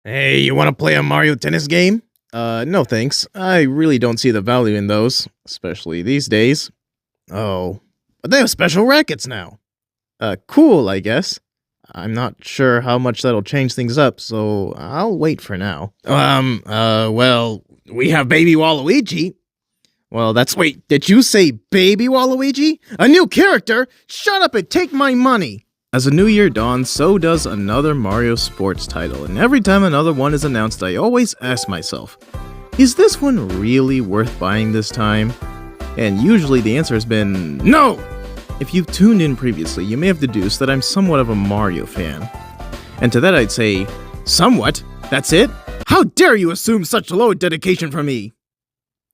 Hey, you want to play a Mario Tennis game? No thanks. I really don't see the value in those, especially these days. Oh, but they have special rackets now. Cool, I guess. I'm not sure how much that'll change things up, so I'll wait for now. Well, we have Baby Waluigi. Well, wait, did you say Baby Waluigi? A new character? Shut up and take my money! As a new year dawns, so does another Mario sports title, and every time another one is announced, I always ask myself, is this one really worth buying this time? And usually the answer has been no! If you've tuned in previously, you may have deduced that I'm somewhat of a Mario fan. And to that I'd say, somewhat? That's it? How dare you assume such low dedication from me?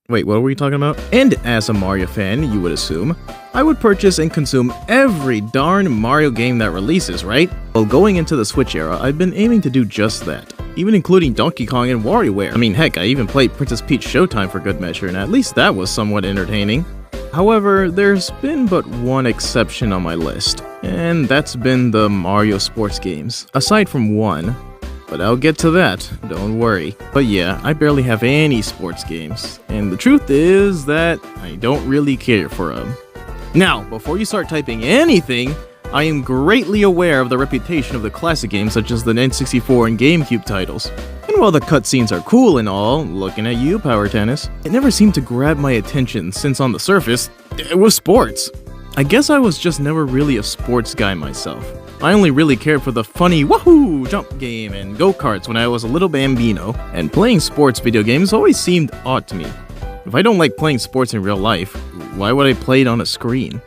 Wait, what were we talking about? And as a Mario fan, you would assume, I would purchase and consume every darn Mario game that releases, right? Well, going into the Switch era, I've been aiming to do just that, even including Donkey Kong and WarioWare. I mean, heck, I even played Princess Peach Showtime for good measure, and at least that was somewhat entertaining. However, there's been but one exception on my list, and that's been the Mario sports games, aside from one. But I'll get to that, don't worry. But yeah, I barely have any sports games, and the truth is that I don't really care for them. Now, before you start typing anything, I am greatly aware of the reputation of the classic games such as the N64 and GameCube titles. And while the cutscenes are cool and all, looking at you, Power Tennis, it never seemed to grab my attention since on the surface, it was sports. I guess I was just never really a sports guy myself. I only really cared for the funny wahoo jump game and go-karts when I was a little bambino, and playing sports video games always seemed odd to me. If I don't like playing sports in real life, why would I play it on a screen?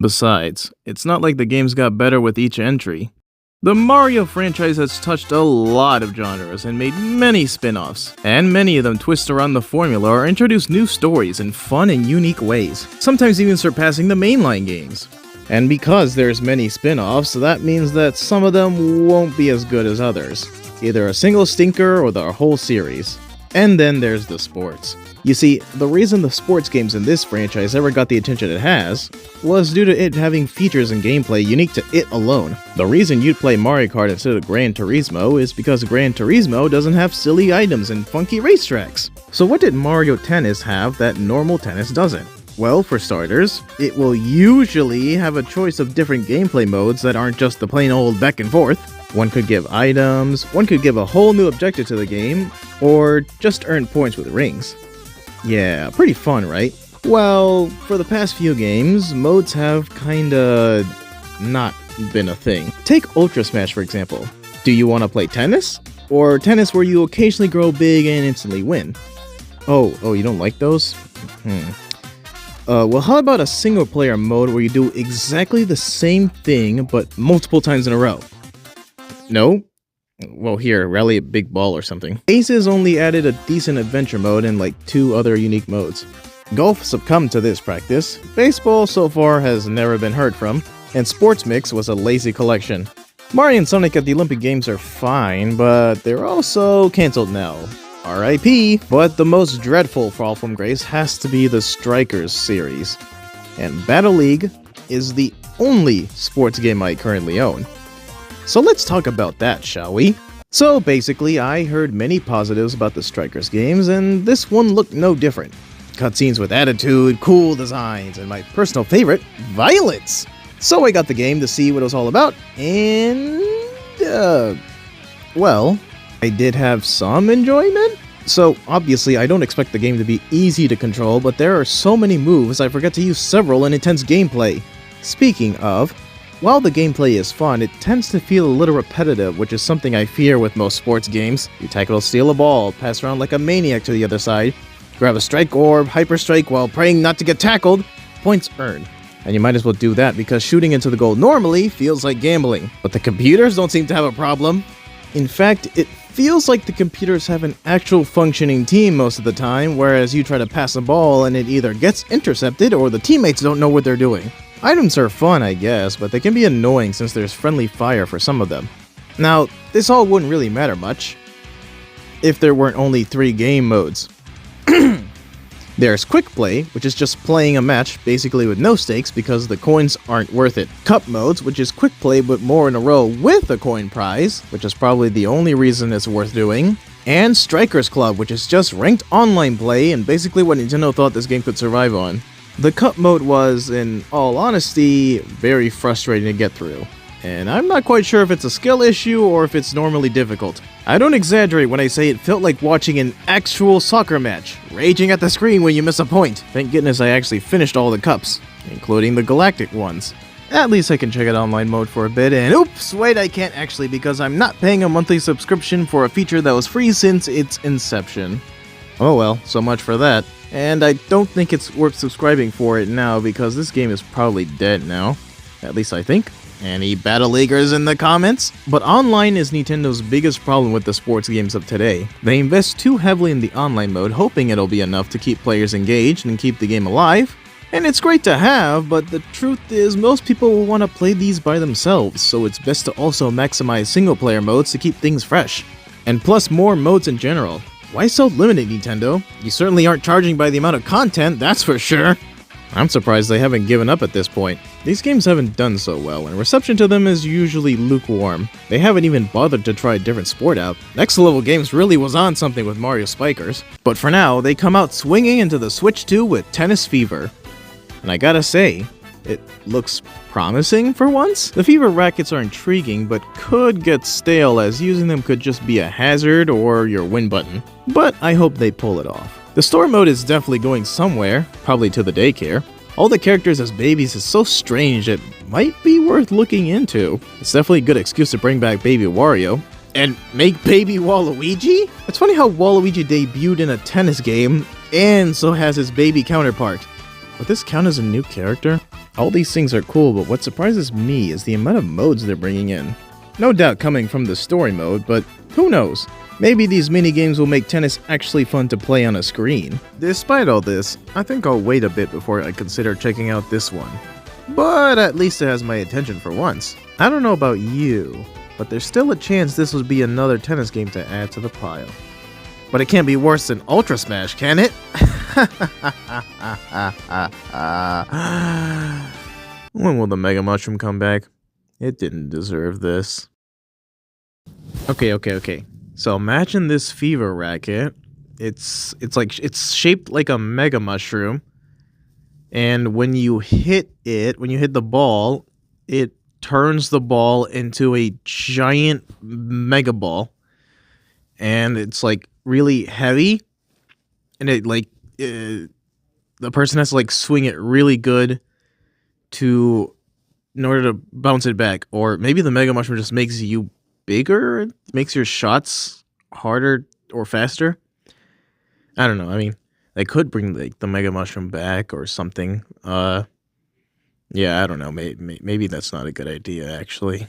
Besides, it's not like the games got better with each entry. The Mario franchise has touched a lot of genres and made many spin-offs, and many of them twist around the formula or introduce new stories in fun and unique ways, sometimes even surpassing the mainline games. And because there's many spin-offs, that means that some of them won't be as good as others, either a single stinker or the whole series. And then there's the sports. You see, the reason the sports games in this franchise ever got the attention it has was due to it having features and gameplay unique to it alone. The reason you'd play Mario Kart instead of Gran Turismo is because Gran Turismo doesn't have silly items and funky racetracks. So what did Mario Tennis have that normal tennis doesn't? Well, for starters, it will usually have a choice of different gameplay modes that aren't just the plain old back and forth. One could give items, one could give a whole new objective to the game, or just earn points with rings. Yeah, pretty fun, right? Well, for the past few games, modes have kinda not been a thing. Take Ultra Smash for example. Do you want to play tennis? Or tennis where you occasionally grow big and instantly win? Oh, you don't like those? Well, how about a single-player mode where you do exactly the same thing, but multiple times in a row? No? Well, here, rally a big ball or something. Aces only added a decent adventure mode and like 2 other unique modes. Golf succumbed to this practice, baseball so far has never been heard from, and Sports Mix was a lazy collection. Mario and Sonic at the Olympic Games are fine, but they're also cancelled now. RIP, but the most dreadful fall from grace has to be the Strikers series. And Battle League is the only sports game I currently own. So let's talk about that, shall we? So basically, I heard many positives about the Strikers games, and this one looked no different. Cutscenes with attitude, cool designs, and my personal favorite, violence! So I got the game to see what it was all about, and well, I did have some enjoyment. So obviously I don't expect the game to be easy to control, but there are so many moves I forget to use several in intense gameplay. Speaking of, while the gameplay is fun, it tends to feel a little repetitive, which is something I fear with most sports games. You tackle, steal a ball, pass around like a maniac to the other side, grab a strike orb, hyper strike while praying not to get tackled, points earned. And you might as well do that because shooting into the goal normally feels like gambling. But the computers don't seem to have a problem. In fact, it feels like the computers have an actual functioning team most of the time, whereas you try to pass a ball and it either gets intercepted or the teammates don't know what they're doing. Items are fun, I guess, but they can be annoying since there's friendly fire for some of them. Now, this all wouldn't really matter much if there weren't only 3 game modes. There's Quick Play, which is just playing a match basically with no stakes because the coins aren't worth it. Cup Modes, which is Quick Play but more in a row with a coin prize, which is probably the only reason it's worth doing. And Strikers Club, which is just ranked online play and basically what Nintendo thought this game could survive on. The Cup Mode was, in all honesty, very frustrating to get through. And I'm not quite sure if it's a skill issue or if it's normally difficult. I don't exaggerate when I say it felt like watching an actual soccer match, raging at the screen when you miss a point. Thank goodness I actually finished all the cups, including the galactic ones. At least I can check out online mode for a bit, and oops, wait, I can't actually because I'm not paying a monthly subscription for a feature that was free since its inception. Oh well, so much for that. And I don't think it's worth subscribing for it now because this game is probably dead now. At least I think. Any Battle Leaguers in the comments? But online is Nintendo's biggest problem with the sports games of today. They invest too heavily in the online mode, hoping it'll be enough to keep players engaged and keep the game alive. And it's great to have, but the truth is most people will want to play these by themselves, so it's best to also maximize single-player modes to keep things fresh. And plus more modes in general. Why so limited, Nintendo? You certainly aren't charging by the amount of content, that's for sure. I'm surprised they haven't given up at this point. These games haven't done so well, and reception to them is usually lukewarm. They haven't even bothered to try a different sport out. Next Level Games really was on something with Mario Spikers. But for now, they come out swinging into the Switch 2 with Tennis Fever. And I gotta say, it looks promising for once. The Fever rackets are intriguing, but could get stale as using them could just be a hazard or your win button. But I hope they pull it off. The story mode is definitely going somewhere, probably to the daycare. All the characters as babies is so strange it might be worth looking into. It's definitely a good excuse to bring back Baby Wario. And make Baby Waluigi? It's funny how Waluigi debuted in a tennis game, and so has his baby counterpart. Would this count as a new character? All these things are cool, but what surprises me is the amount of modes they're bringing in. No doubt coming from the story mode, but who knows? Maybe these mini-games will make tennis actually fun to play on a screen. Despite all this, I think I'll wait a bit before I consider checking out this one. But at least it has my attention for once. I don't know about you, but there's still a chance this will be another tennis game to add to the pile. But it can't be worse than Ultra Smash, can it? When will the Mega Mushroom come back? It didn't deserve this. Okay. So imagine this Fever racket. It's shaped like a Mega Mushroom. And when you hit the ball, it turns the ball into a giant Mega Ball. And it's like really heavy. And it the person has to swing it really good in order to bounce it back. Or maybe the Mega Mushroom just makes you bigger, it makes your shots harder or faster. I don't know. I mean, they could bring the Mega Mushroom back or something. Yeah, I don't know. Maybe that's not a good idea, actually.